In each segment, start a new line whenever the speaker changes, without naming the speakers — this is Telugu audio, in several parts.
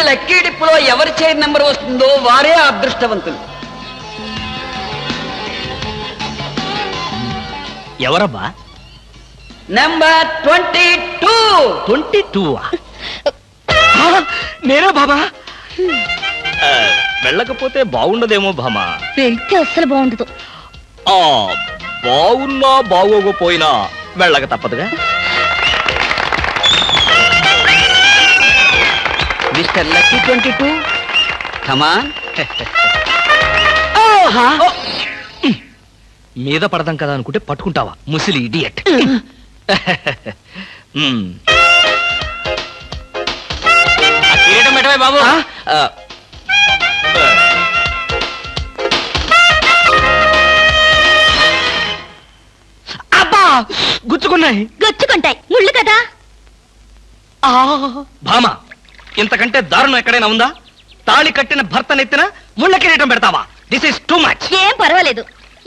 లక్కీ డిప్పులో ఎవరి చైర్ నెంబర్ వస్తుందో వారే అదృష్టవంతులు.
ఎవరబ్బా?
నెంబర్ 22.
22? నేనే బాబా. వెళ్ళకపోతే బాగుండదేమో భామా.
వెళ్తే అస్సలు బాగుండదు.
బాగున్నా బాగోకపోయినా వెళ్ళక తప్పదుగా.
మిస్టర్ లక్కీ 22, కమాన్.
మీద పడదాం కదా అనుకుంటే పట్టుకుంటావా ముసిలి ఇడియట్. బాబు అబ్బా గుచ్చుకున్నాయి.
గుచ్చుకుంటాయి, ముళ్ళు కదా.
భామా, ఇంతకంటే దారుణం ఎక్కడైనా ఉందా? తాళి కట్టిన భర్త నెత్తిన ముళ్ళ కిరీటం పెడతావా? This is too much.
ఏం పర్వాలేదు.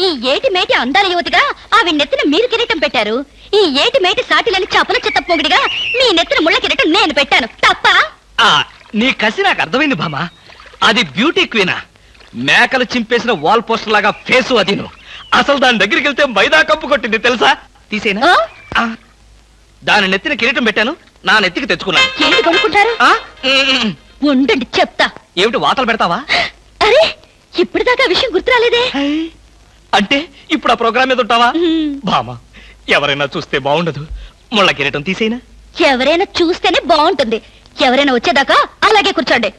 ఈ ఏటి మేటి అందాల యువతిగా ఆవి నెత్తిన మీరు కిరీటం పెట్టారు. ఈ ఏటి మేటి సాటిలని చపల చెత్త పొగిడిగా మీ నెత్తిన ముళ్ళ కిరీటం నేను పెట్టాను. తప్ప?
నీ కసి నాకు అర్థమైంది భామా. అది బ్యూటీ క్వీనా? మేకలు చింపేసిన వాల్ పోస్టర్ లాగా ఫేసు అది. అసలు దాని దగ్గరికి వెళ్తే మైదా కప్పు కొట్టింది తెలుసా? తీసేనా? దాని నెత్తిన కిరీటం పెట్టాను, నా నెత్తికి తెచ్చుకున్నాను.
ఏంటి కొనుక్కుంటారు? ఉండండి చెప్తా.
ఏమిటి వాతలు పెడతావా?
అరే, ఇప్పటిదాకా విషయం గుర్తురాలేదే.
అంటే ఇప్పుడు ఆ ప్రోగ్రామ్ మీద ఉంటావా? భామా, ఎవరైనా చూస్తే బాగుండదు. ముళ్ళ కిరీటం తీసేనా?
ఎవరైనా చూస్తేనే బాగుంటుంది. ఎవరైనా వచ్చేదాకా అలాగే కూర్చోండి.